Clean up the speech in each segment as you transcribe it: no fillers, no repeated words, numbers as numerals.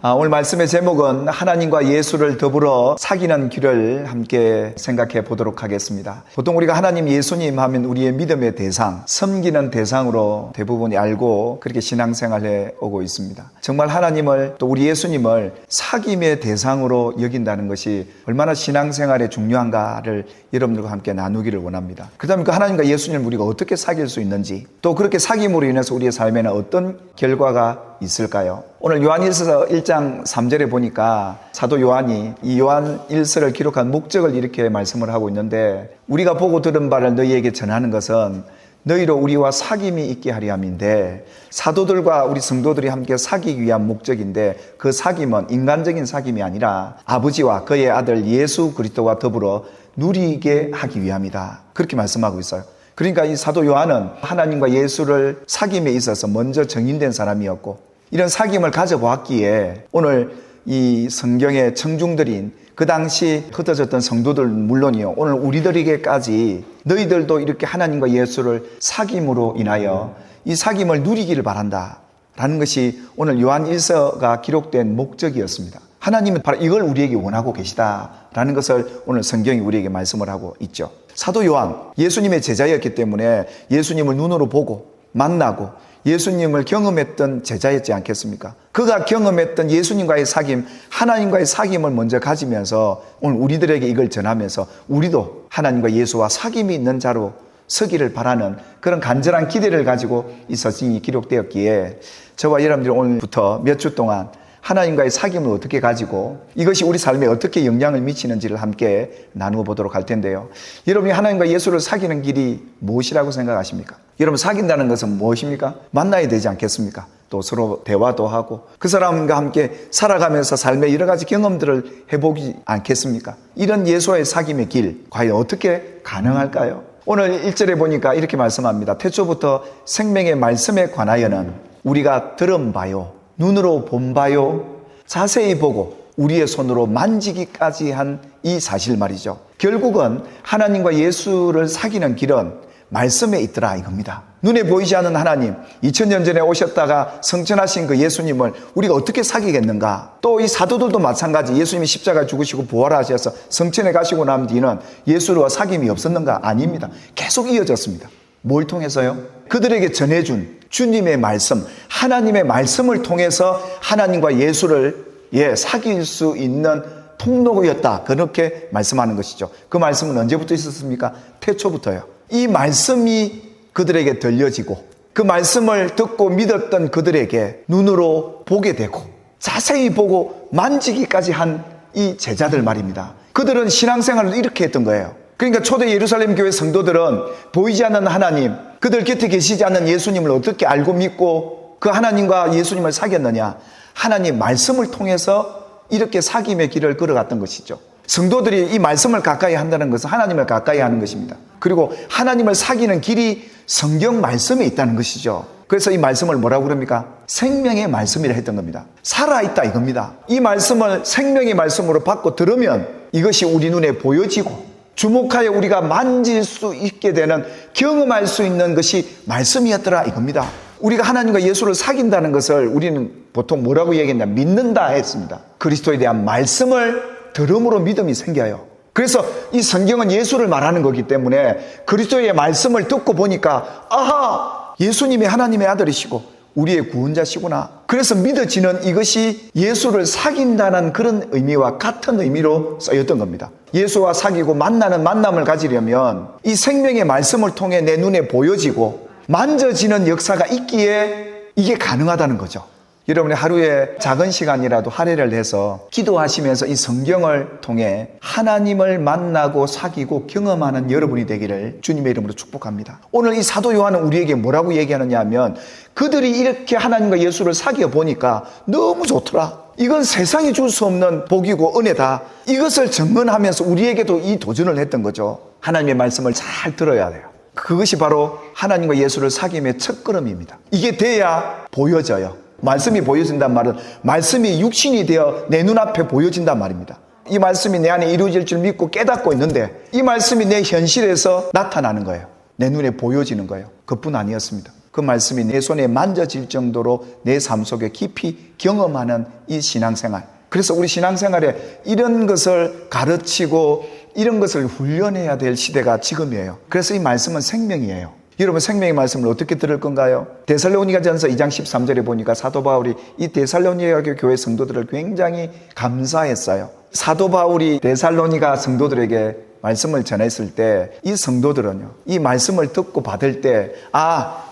오늘 말씀의 제목은 하나님과 예수를 더불어 사귀는 길을 함께 생각해 보도록 하겠습니다. 보통 우리가 하나님, 예수님 하면 우리의 믿음의 대상, 섬기는 대상으로 대부분이 알고 그렇게 신앙생활해 오고 있습니다. 정말 하나님을 또 우리 예수님을 사귐의 대상으로 여긴다는 것이 얼마나 신앙생활에 중요한가를 여러분들과 함께 나누기를 원합니다. 그렇다면 그 하나님과 예수님을 우리가 어떻게 사귈 수 있는지, 또 그렇게 사귐으로 인해서 우리의 삶에는 어떤 결과가 있을까요? 오늘 요한일서 1장 3절에 보니까 사도 요한이 이 요한일서를 기록한 목적을 이렇게 말씀을 하고 있는데, 우리가 보고 들은 바를 너희에게 전하는 것은 너희로 우리와 사귐이 있게 하려 함인데, 사도들과 우리 성도들이 함께 사귀기 위한 목적인데, 그 사귐은 인간적인 사귐이 아니라 아버지와 그의 아들 예수 그리스도와 더불어 누리게 하기 위함이다. 그렇게 말씀하고 있어요. 그러니까 이 사도 요한은 하나님과 예수를 사귐에 있어서 먼저 정인된 사람이었고, 이런 사귐을 가져보았기에 오늘 이 성경의 청중들인 그 당시 흩어졌던 성도들 물론이요, 오늘 우리들에게까지 너희들도 이렇게 하나님과 예수를 사귐으로 인하여 이 사귐을 누리기를 바란다 라는 것이 오늘 요한일서가 기록된 목적이었습니다. 하나님은 바로 이걸 우리에게 원하고 계시다라는 것을 오늘 성경이 우리에게 말씀을 하고 있죠. 사도 요한, 예수님의 제자였기 때문에 예수님을 눈으로 보고 만나고 예수님을 경험했던 제자였지 않겠습니까? 그가 경험했던 예수님과의 사귐, 하나님과의 사귐을 먼저 가지면서 오늘 우리들에게 이걸 전하면서 우리도 하나님과 예수와 사귐이 있는 자로 서기를 바라는 그런 간절한 기대를 가지고 이 서신이 기록되었기에 저와 여러분들이 오늘부터 몇 주 동안 하나님과의 사귐을 어떻게 가지고 이것이 우리 삶에 어떻게 영향을 미치는지를 함께 나누어 보도록 할 텐데요. 여러분이 하나님과 예수를 사귀는 길이 무엇이라고 생각하십니까? 여러분, 사귄다는 것은 무엇입니까? 만나야 되지 않겠습니까? 또 서로 대화도 하고 그 사람과 함께 살아가면서 삶의 여러 가지 경험들을 해보지 않겠습니까? 이런 예수와의 사귐의 길, 과연 어떻게 가능할까요? 오늘 1절에 보니까 이렇게 말씀합니다. 태초부터 생명의 말씀에 관하여는 우리가 들은 바요, 눈으로 본 바요, 자세히 보고 우리의 손으로 만지기까지 한 이 사실 말이죠. 결국은 하나님과 예수를 사귀는 길은 말씀에 있더라 이겁니다. 눈에 보이지 않는 하나님, 2000년 전에 오셨다가 성천하신 그 예수님을 우리가 어떻게 사귀겠는가? 또 이 사도들도 마찬가지, 예수님이 십자가 죽으시고 부활하셔서 성천에 가시고 난 뒤는 예수와 사귐이 없었는가? 아닙니다. 계속 이어졌습니다. 뭘 통해서요? 그들에게 전해준 주님의 말씀, 하나님의 말씀을 통해서 하나님과 예수를 사귈 수 있는 통로였다, 그렇게 말씀하는 것이죠. 그 말씀은 언제부터 있었습니까? 태초부터요. 이 말씀이 그들에게 들려지고 그 말씀을 듣고 믿었던 그들에게 눈으로 보게 되고 자세히 보고 만지기까지 한 이 제자들 말입니다. 그들은 신앙생활을 이렇게 했던 거예요. 그러니까 초대 예루살렘 교회 성도들은 보이지 않는 하나님, 그들 곁에 계시지 않는 예수님을 어떻게 알고 믿고 그 하나님과 예수님을 사귀었느냐? 하나님 말씀을 통해서 이렇게 사귐의 길을 걸어갔던 것이죠. 성도들이 이 말씀을 가까이 한다는 것은 하나님을 가까이 하는 것입니다. 그리고 하나님을 사귀는 길이 성경 말씀에 있다는 것이죠. 그래서 이 말씀을 뭐라고 그럽니까? 생명의 말씀이라 했던 겁니다. 살아있다 이겁니다. 이 말씀을 생명의 말씀으로 받고 들으면 이것이 우리 눈에 보여지고 주목하여 우리가 만질 수 있게 되는, 경험할 수 있는 것이 말씀이었더라 이겁니다. 우리가 하나님과 예수를 사귄다는 것을 우리는 보통 뭐라고 얘기했냐? 믿는다 했습니다. 그리스도에 대한 말씀을 들음으로 믿음이 생겨요. 그래서 이 성경은 예수를 말하는 거기 때문에 그리스도의 말씀을 듣고 보니까 아하! 예수님이 하나님의 아들이시고 우리의 구원자시구나. 그래서 믿어지는 이것이 예수를 사귄다는 그런 의미와 같은 의미로 쓰였던 겁니다. 예수와 사귀고 만나는 만남을 가지려면 이 생명의 말씀을 통해 내 눈에 보여지고 만져지는 역사가 있기에 이게 가능하다는 거죠. 여러분이 하루에 작은 시간이라도 할애를 해서 기도하시면서 이 성경을 통해 하나님을 만나고 사귀고 경험하는 여러분이 되기를 주님의 이름으로 축복합니다. 오늘 이 사도 요한은 우리에게 뭐라고 얘기하느냐 하면, 그들이 이렇게 하나님과 예수를 사귀어 보니까 너무 좋더라. 이건 세상이 줄 수 없는 복이고 은혜다. 이것을 증언하면서 우리에게도 이 도전을 했던 거죠. 하나님의 말씀을 잘 들어야 돼요. 그것이 바로 하나님과 예수를 사귐의 첫걸음입니다. 이게 돼야 보여져요. 말씀이 보여진단 말은 말씀이 육신이 되어 내 눈앞에 보여진단 말입니다. 이 말씀이 내 안에 이루어질 줄 믿고 깨닫고 있는데 이 말씀이 내 현실에서 나타나는 거예요. 내 눈에 보여지는 거예요. 그뿐 아니었습니다. 그 말씀이 내 손에 만져질 정도로 내 삶 속에 깊이 경험하는 이 신앙생활. 그래서 우리 신앙생활에 이런 것을 가르치고 이런 것을 훈련해야 될 시대가 지금이에요. 그래서 이 말씀은 생명이에요. 여러분, 생명의 말씀을 어떻게 들을 건가요? 데살로니가전서 2장 13절에 보니까 사도 바울이 이 데살로니가 교회 성도들을 굉장히 감사했어요. 사도 바울이 데살로니가 성도들에게 말씀을 전했을 때 이 성도들은요, 이 말씀을 듣고 받을 때,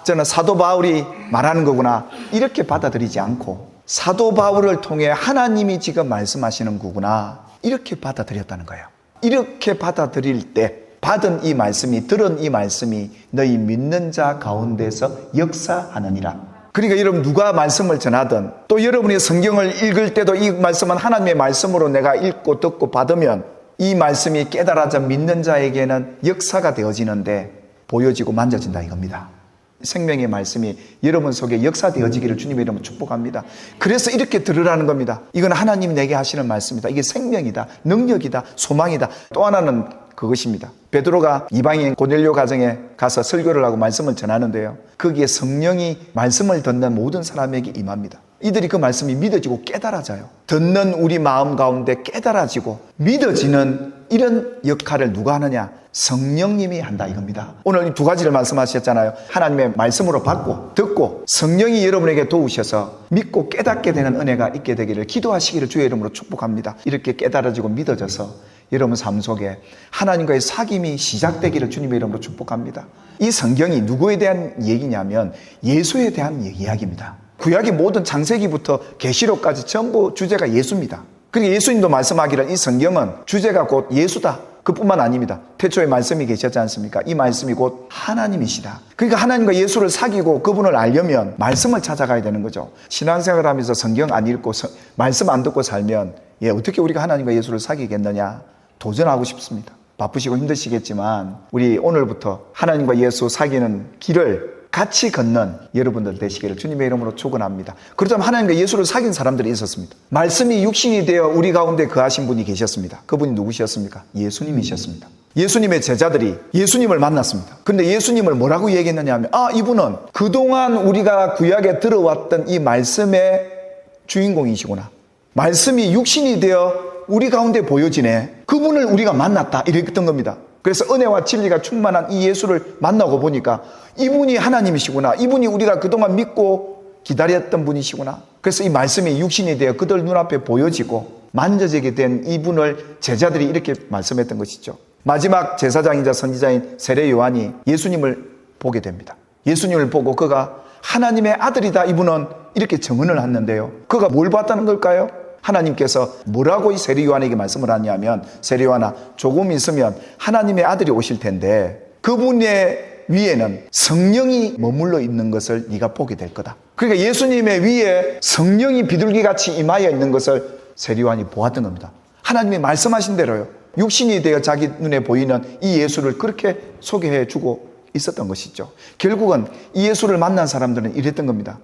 저는 사도 바울이 말하는 거구나, 이렇게 받아들이지 않고 사도 바울을 통해 하나님이 지금 말씀하시는 거구나, 이렇게 받아들였다는 거예요. 이렇게 받아들일 때 받은 이 말씀이, 들은 이 말씀이 너희 믿는 자 가운데서 역사하느니라. 그러니까 여러분, 누가 말씀을 전하든 또 여러분이 성경을 읽을 때도 이 말씀은 하나님의 말씀으로 내가 읽고 듣고 받으면 이 말씀이 깨달아져 믿는 자에게는 역사가 되어지는데 보여지고 만져진다 이겁니다. 생명의 말씀이 여러분 속에 역사되어지기를 주님의 이름으로 축복합니다. 그래서 이렇게 들으라는 겁니다. 이건 하나님이 내게 하시는 말씀이다. 이게 생명이다, 능력이다, 소망이다. 또 하나는 그것입니다. 베드로가 이방인 고넬료 가정에 가서 설교를 하고 말씀을 전하는데요, 거기에 성령이 말씀을 듣는 모든 사람에게 임합니다. 이들이 그 말씀이 믿어지고 깨달아져요. 듣는 우리 마음 가운데 깨달아지고 믿어지는 이런 역할을 누가 하느냐? 성령님이 한다 이겁니다. 오늘 이 두 가지를 말씀하셨잖아요. 하나님의 말씀으로 받고 듣고 성령이 여러분에게 도우셔서 믿고 깨닫게 되는 은혜가 있게 되기를 기도하시기를 주의 이름으로 축복합니다. 이렇게 깨달아지고 믿어져서 여러분 삶 속에 하나님과의 사귐이 시작되기를 주님의 이름으로 축복합니다. 이 성경이 누구에 대한 얘기냐면 예수에 대한 이야기입니다. 구약의 모든 창세기부터 계시록까지 전부 주제가 예수입니다. 그리고 예수님도 말씀하기를 이 성경은 주제가 곧 예수다. 그뿐만 아닙니다. 태초에 말씀이 계셨지 않습니까? 이 말씀이 곧 하나님이시다. 그러니까 하나님과 예수를 사귀고 그분을 알려면 말씀을 찾아가야 되는 거죠. 신앙생활을 하면서 성경 안 읽고 말씀 안 듣고 살면 어떻게 우리가 하나님과 예수를 사귀겠느냐? 도전하고 싶습니다. 바쁘시고 힘드시겠지만 우리 오늘부터 하나님과 예수 사귀는 길을 같이 걷는 여러분들 되시기를 주님의 이름으로 축원합니다. 그렇다면 하나님과 예수를 사귄 사람들이 있었습니다. 말씀이 육신이 되어 우리 가운데 거하신 분이 계셨습니다. 그분이 누구셨습니까? 예수님이셨습니다. 예수님의 제자들이 예수님을 만났습니다. 그런데 예수님을 뭐라고 얘기했느냐 하면 이분은 그동안 우리가 구약에 들어왔던 이 말씀의 주인공이시구나. 말씀이 육신이 되어 우리 가운데 보여지네. 그분을 우리가 만났다 이랬던 겁니다. 그래서 은혜와 진리가 충만한 이 예수를 만나고 보니까 이분이 하나님이시구나. 이분이 우리가 그동안 믿고 기다렸던 분이시구나. 그래서 이 말씀이 육신이 되어 그들 눈앞에 보여지고 만져지게 된 이분을 제자들이 이렇게 말씀했던 것이죠. 마지막 제사장이자 선지자인 세례 요한이 예수님을 보게 됩니다. 예수님을 보고 그가 하나님의 아들이다 이분은 이렇게 증언을 했는데요. 그가 뭘 봤다는 걸까요? 하나님께서 뭐라고 이 세례 요한에게 말씀을 하냐면 세례 요한아 조금 있으면 하나님의 아들이 오실 텐데 그분의 위에는 성령이 머물러 있는 것을 네가 보게 될 거다. 그러니까 예수님의 위에 성령이 비둘기같이 임하여 있는 것을 세례 요한이 보았던 겁니다. 하나님이 말씀하신 대로요. 육신이 되어 자기 눈에 보이는 이 예수를 그렇게 소개해 주고 있었던 것이죠. 결국은 이 예수를 만난 사람들은 이랬던 겁니다.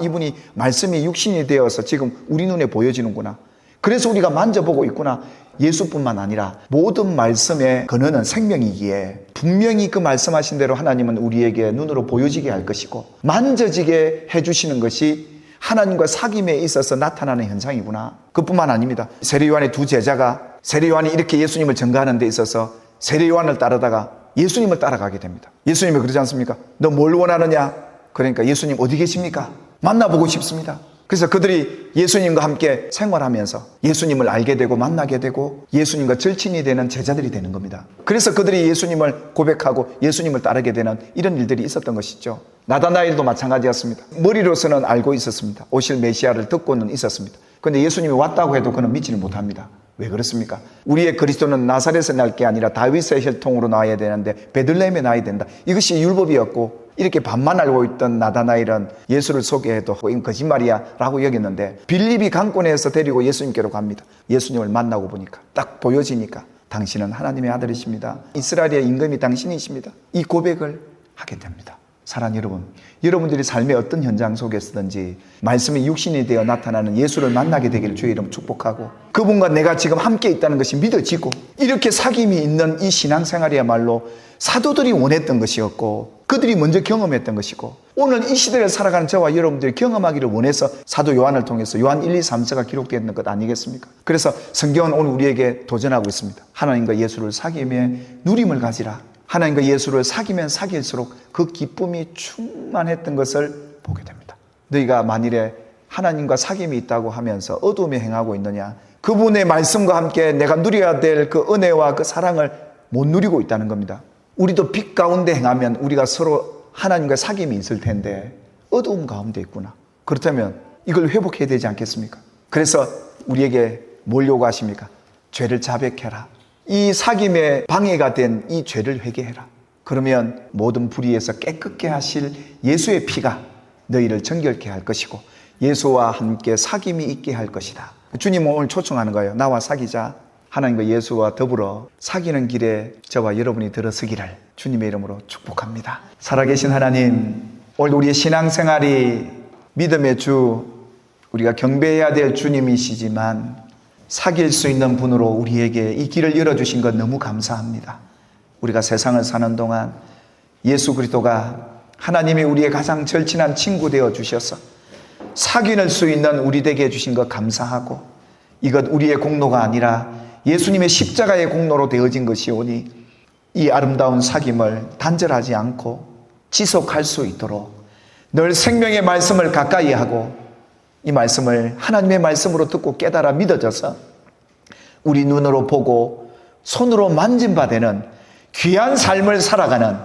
이분이 말씀이 육신이 되어서 지금 우리 눈에 보여지는구나. 그래서 우리가 만져보고 있구나. 예수뿐만 아니라 모든 말씀의 근원은 생명이기에 분명히 그 말씀하신 대로 하나님은 우리에게 눈으로 보여지게 할 것이고 만져지게 해주시는 것이 하나님과 사귐에 있어서 나타나는 현상이구나. 그뿐만 아닙니다. 세례 요한의 두 제자가 세례 요한이 이렇게 예수님을 증거하는 데 있어서 세례 요한을 따르다가 예수님을 따라가게 됩니다. 예수님이 그러지 않습니까? 너 뭘 원하느냐? 그러니까 예수님 어디 계십니까? 만나보고 싶습니다. 그래서 그들이 예수님과 함께 생활하면서 예수님을 알게 되고 만나게 되고 예수님과 절친이 되는 제자들이 되는 겁니다. 그래서 그들이 예수님을 고백하고 예수님을 따르게 되는 이런 일들이 있었던 것이죠. 나다나엘도 마찬가지였습니다. 머리로서는 알고 있었습니다. 오실 메시아를 듣고는 있었습니다. 그런데 예수님이 왔다고 해도 그는 믿지를 못합니다. 왜 그렇습니까? 우리의 그리스도는 나사렛에 날 게 아니라 다윗의 혈통으로 나와야 되는데 베들레헴에 나야 된다. 이것이 율법이었고 이렇게 반만 알고 있던 나다나엘은 예수를 소개해도 이건 거짓말이야 라고 여겼는데 빌립이 강권에서 데리고 예수님께로 갑니다. 예수님을 만나고 보니까 딱 보여지니까 당신은 하나님의 아들이십니다. 이스라엘의 임금이 당신이십니다. 이 고백을 하게 됩니다. 사랑하는 여러분, 여러분들이 삶의 어떤 현장 속에서든지 말씀이 육신이 되어 나타나는 예수를 만나게 되기를 주의 이름 축복하고 그분과 내가 지금 함께 있다는 것이 믿어지고 이렇게 사귐이 있는 이 신앙생활이야말로 사도들이 원했던 것이었고 그들이 먼저 경험했던 것이고 오늘 이 시대를 살아가는 저와 여러분들이 경험하기를 원해서 사도 요한을 통해서 요한 1, 2, 3서가 기록되어 있는 것 아니겠습니까? 그래서 성경은 오늘 우리에게 도전하고 있습니다. 하나님과 예수를 사귀며 누림을 가지라. 하나님과 예수를 사귀면 사귈수록 그 기쁨이 충만했던 것을 보게 됩니다. 너희가 만일에 하나님과 사귐이 있다고 하면서 어두움에 행하고 있느냐? 그분의 말씀과 함께 내가 누려야 될 그 은혜와 그 사랑을 못 누리고 있다는 겁니다. 우리도 빛 가운데 행하면 우리가 서로 하나님과 사귐이 있을 텐데 어두움 가운데 있구나. 그렇다면 이걸 회복해야 되지 않겠습니까? 그래서 우리에게 뭘 요구하십니까? 죄를 자백해라. 이 사귐에 방해가 된 이 죄를 회개해라. 그러면 모든 불의에서 깨끗게 하실 예수의 피가 너희를 정결케 할 것이고 예수와 함께 사귐이 있게 할 것이다. 주님은 오늘 초청하는 거예요. 나와 사귀자. 하나님과 예수와 더불어 사귀는 길에 저와 여러분이 들어서기를 주님의 이름으로 축복합니다. 살아계신 하나님, 오늘 우리의 신앙생활이 믿음의 주, 우리가 경배해야 될 주님이시지만 사귈 수 있는 분으로 우리에게 이 길을 열어주신 것 너무 감사합니다. 우리가 세상을 사는 동안 예수 그리스도가 하나님이 우리의 가장 절친한 친구 되어 주셔서 사귀는 수 있는 우리 되게 해주신 것 감사하고 이것 우리의 공로가 아니라 예수님의 십자가의 공로로 되어진 것이오니 이 아름다운 사귐을 단절하지 않고 지속할 수 있도록 늘 생명의 말씀을 가까이 하고 이 말씀을 하나님의 말씀으로 듣고 깨달아 믿어져서 우리 눈으로 보고 손으로 만진 바 되는 귀한 삶을 살아가는,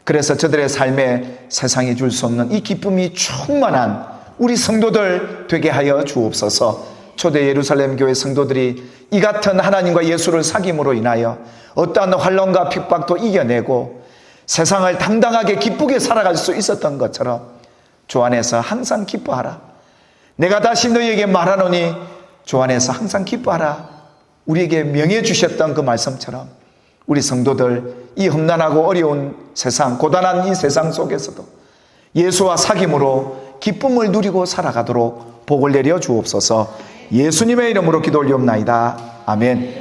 그래서 저들의 삶에 세상이 줄 수 없는 이 기쁨이 충만한 우리 성도들 되게 하여 주옵소서. 초대 예루살렘 교회 성도들이 이 같은 하나님과 예수를 사귐으로 인하여 어떠한 환난과 핍박도 이겨내고 세상을 당당하게 기쁘게 살아갈 수 있었던 것처럼 주 안에서 항상 기뻐하라. 내가 다시 너희에게 말하노니 주 안에서 항상 기뻐하라. 우리에게 명해 주셨던 그 말씀처럼 우리 성도들 이 험난하고 어려운 세상, 고단한 이 세상 속에서도 예수와 사귐으로 기쁨을 누리고 살아가도록 복을 내려 주옵소서. 예수님의 이름으로 기도 올리옵나이다. 아멘.